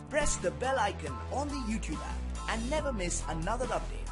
press the bell icon on the YouTube app and never miss another update.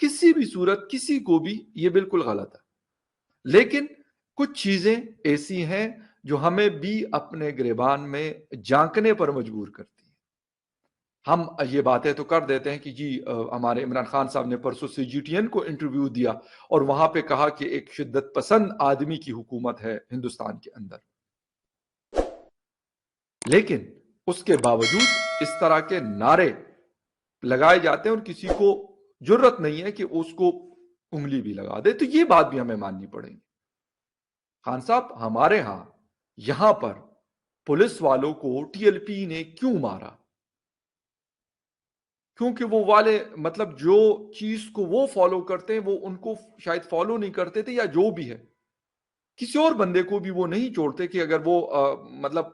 کسی بھی صورت کسی کو بھی یہ بالکل غلط ہے، لیکن کچھ چیزیں ایسی ہیں جو ہمیں بھی اپنے گریبان میں جھانکنے پر مجبور کرتی ہیں۔ ہم یہ باتیں تو کر دیتے ہیں کہ جی ہمارے عمران خان صاحب نے پرسوں سے جی ٹی این کو انٹرویو دیا اور وہاں پہ کہا کہ ایک شدت پسند آدمی کی حکومت ہے ہندوستان کے اندر، لیکن اس کے باوجود اس طرح کے نعرے لگائے جاتے ہیں اور کسی کو جرت نہیں ہے کہ اس کو انگلی بھی لگا دے، تو یہ بات بھی ہمیں ماننی پڑے گی۔ خان صاحب، ہمارے ہاں یہاں پر پولیس والوں کو ٹی ایل پی نے کیوں مارا؟ کیونکہ وہ والے مطلب جو چیز کو وہ فالو کرتے ہیں وہ ان کو شاید فالو نہیں کرتے تھے، یا جو بھی ہے کسی اور بندے کو بھی وہ نہیں چھوڑتے کہ اگر وہ مطلب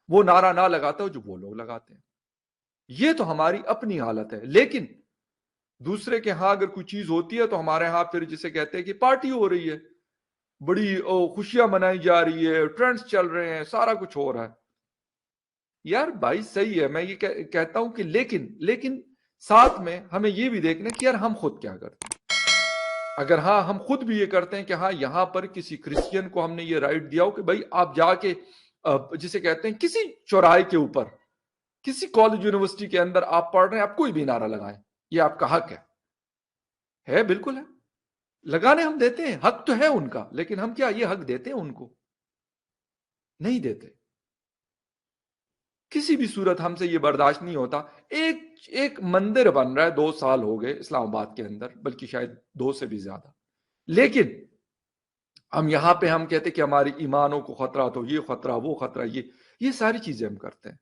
وہ نعرہ نہ لگاتا ہو جو وہ لوگ لگاتے ہیں۔ یہ تو ہماری اپنی حالت ہے، لیکن دوسرے کے ہاں اگر کوئی چیز ہوتی ہے تو ہمارے ہاں پھر جسے کہتے ہیں کہ پارٹی ہو رہی ہے، بڑی خوشیاں منائی جا رہی ہے، ٹرینڈز چل رہے ہیں، سارا کچھ ہو رہا ہے۔ یار بھائی صحیح ہے، میں یہ کہتا ہوں کہ لیکن ساتھ میں ہمیں یہ بھی دیکھنا کہ یار ہم خود کیا کرتے ہیں۔ اگر ہاں ہم خود بھی یہ کرتے ہیں کہ ہاں یہاں پر کسی کرسچین کو ہم نے یہ رائٹ دیا ہو کہ بھائی آپ جا کے جسے کہتے ہیں کسی چوراہے کے اوپر کسی کالج یونیورسٹی کے اندر آپ پڑھ رہے ہیں، آپ کوئی بھی نعرہ لگائیں، یہ آپ کا حق ہے، بالکل ہے، لگانے ہم دیتے ہیں، حق تو ہے ان کا، لیکن ہم کیا یہ حق دیتے ہیں؟ ان کو نہیں دیتے۔ کسی بھی صورت ہم سے یہ برداشت نہیں ہوتا۔ ایک مندر بن رہا ہے، 2 سال ہو گئے اسلام آباد کے اندر، بلکہ شاید 2 سے بھی زیادہ، لیکن ہم یہاں پہ ہم کہتے کہ ہماری ایمانوں کو خطرہ، تو یہ خطرہ وہ خطرہ، یہ ساری چیزیں ہم کرتے ہیں۔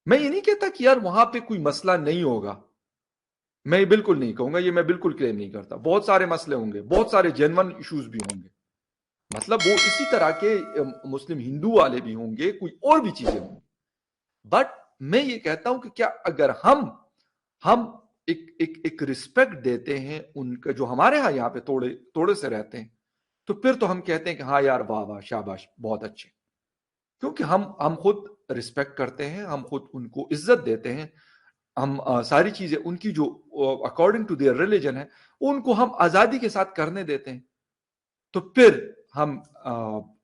میں یہ نہیں کہتا کہ یار وہاں پہ کوئی مسئلہ نہیں ہوگا، میں بالکل نہیں کہوں گا، یہ میں بالکل کلیم نہیں کرتا، بہت سارے مسئلے ہوں گے، بہت سارے جینون ایشوز بھی ہوں گے، مطلب وہ اسی طرح کے مسلم ہندو والے بھی ہوں گے، کوئی اور بھی چیزیں ہوں گی، بٹ میں یہ کہتا ہوں کہ کیا اگر ہم ایک رسپیکٹ دیتے ہیں ان کا جو ہمارے ہاں یہاں پہ توڑے سے رہتے ہیں، تو پھر تو ہم کہتے ہیں کہ ہاں یار واہ واہ شاباش بہت اچھے، کیونکہ ہم خود رسپیکٹ کرتے ہیں، ہم خود ان کو عزت دیتے ہیں، ہم ساری چیزیں ان کی جو اکارڈنگ ٹو دیئر ریلیجن ہے ان کو ہم آزادی کے ساتھ کرنے دیتے ہیں، تو پھر ہم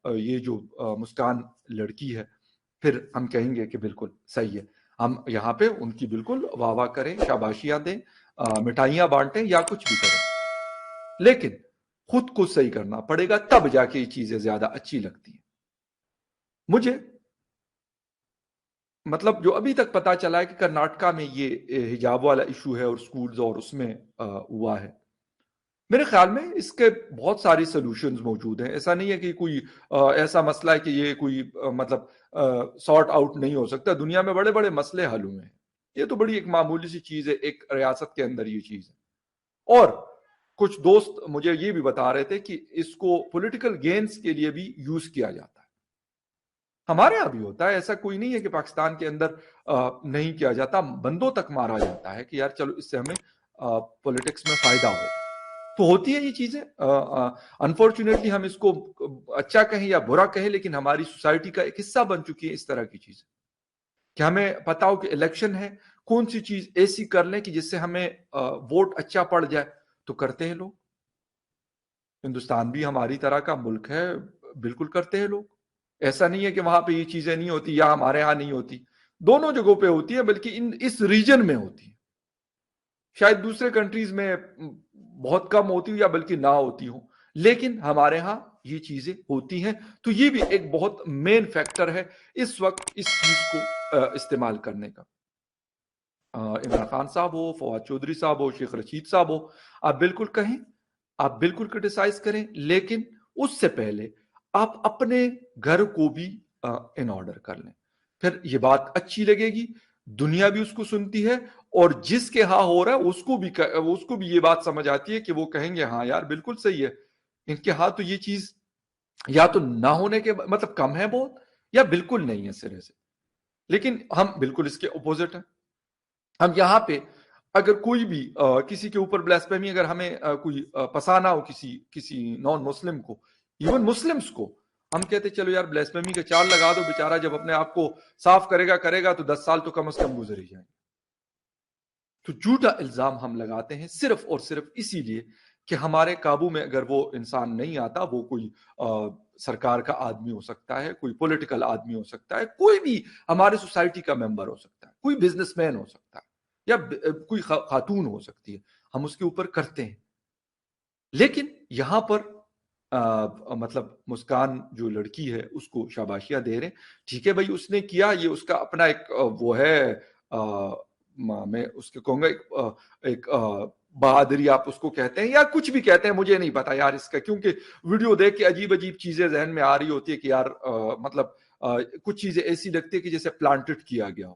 یہ جو مسکان لڑکی ہے پھر ہم کہیں گے کہ بالکل صحیح ہے، ہم یہاں پہ ان کی بالکل واہ واہ کریں، شاباشیاں دیں، مٹھائیاں بانٹیں یا کچھ بھی کریں، لیکن خود کو صحیح کرنا پڑے گا، تب جا کے یہ چیزیں زیادہ اچھی لگتی ہیں۔ مجھے مطلب جو ابھی تک پتا چلا ہے کہ کرناٹکا میں یہ حجاب والا ایشو ہے اور سکولز اور اس میں ہوا ہے، میرے خیال میں اس کے بہت ساری سلوشنز موجود ہیں، ایسا نہیں ہے کہ کوئی ایسا مسئلہ ہے کہ یہ کوئی مطلب سارٹ آؤٹ نہیں ہو سکتا، دنیا میں بڑے بڑے مسئلے حل ہوئے ہیں، یہ تو بڑی ایک معمولی سی چیز ہے ایک ریاست کے اندر یہ چیز ہے، اور کچھ دوست مجھے یہ بھی بتا رہے تھے کہ اس کو پولیٹیکل گینز کے لیے بھی یوز کیا جاتا ہے، ہمارے یہاں بھی ہوتا ہے، ایسا کوئی نہیں ہے کہ پاکستان کے اندر نہیں کیا جاتا، بندوں تک مارا جاتا ہے کہ یار چلو اس سے ہمیں پولیٹکس میں فائدہ ہو، تو ہوتی ہے یہ چیزیں، انفارچونیٹلی ہم اس کو اچھا کہیں یا برا کہیں، لیکن ہماری سوسائٹی کا ایک حصہ بن چکی ہے اس طرح کی چیزیں، کہ ہمیں پتا ہو کہ الیکشن ہے، کون سی چیز ایسی کر لیں کہ جس سے ہمیں ووٹ اچھا پڑ جائے، تو کرتے ہیں لوگ۔ ہندوستان بھی ہماری طرح کا ملک ہے، بالکل کرتے ہیں لوگ، ایسا نہیں ہے کہ وہاں پہ یہ چیزیں نہیں ہوتی یا ہمارے ہاں نہیں ہوتی، دونوں جگہوں پہ ہوتی ہے، بلکہ اس ریجن میں ہوتی ہے، شاید دوسرے کنٹریز میں بہت کم ہوتی ہو یا بلکہ نہ ہوتی ہو، لیکن ہمارے ہاں یہ چیزیں ہوتی ہیں، تو یہ بھی ایک بہت مین فیکٹر ہے اس وقت اس چیز کو استعمال کرنے کا۔ عمران خان صاحب ہو، فواد چودھری صاحب ہو، شیخ رشید صاحب ہو، آپ بالکل کہیں، آپ بالکل کرٹیسائز کریں، لیکن اس سے پہلے آپ اپنے گھر کو بھی ان آرڈر کر لیں، پھر یہ بات اچھی لگے گی، دنیا بھی اس کو سنتی ہے، اور جس کے ہاں ہو رہا ہے اس کو بھی یہ بات سمجھ آتی ہے کہ وہ کہیں گے ہاں یار بالکل صحیح ہے، ان کے ہاں تو یہ چیز یا تو نہ ہونے کے مطلب کم ہے بہت، یا بالکل نہیں ہے سرے سے، لیکن ہم بالکل اس کے اپوزٹ ہیں۔ ہم یہاں پہ اگر کوئی بھی کسی کے اوپر بلاسفیمی اگر ہمیں کوئی پسانا ہو کسی نان مسلم کو، ایون مسلمز کو، ہم کہتے چلو یار بلاسفیمی کا چال لگا دو، بیچارہ جب اپنے آپ کو صاف کرے گا تو 10 سال تو کم از کم گزر ہی جائیں گے، تو جھوٹا الزام ہم لگاتے ہیں صرف اور صرف اسی لیے کہ ہمارے قابو میں اگر وہ انسان نہیں آتا، وہ کوئی سرکار کا آدمی ہو سکتا ہے، کوئی پولیٹیکل آدمی ہو سکتا ہے، کوئی بھی ہمارے سوسائٹی کا ممبر ہو سکتا ہے، کوئی بزنس مین ہو سکتا ہے، یا کوئی خاتون ہو سکتی ہے، ہم اس کے اوپر کرتے ہیں. لیکن یہاں پر مطلب مسکان جو لڑکی ہے اس کو شاباشیاں دے رہے ہیں، ٹھیک ہے بھائی اس نے کیا، یہ اس کا اپنا ایک وہ ہے، میں اس کے کہوں گا ایک بہادری آپ اس کو کہتے ہیں یا کچھ بھی کہتے ہیں، مجھے نہیں پتا یار اس کا، کیونکہ ویڈیو دیکھ کے عجیب عجیب چیزیں ذہن میں آ رہی ہوتی ہے کہ یار مطلب کچھ چیزیں ایسی لگتی ہے کہ جیسے پلانٹڈ کیا گیا ہو.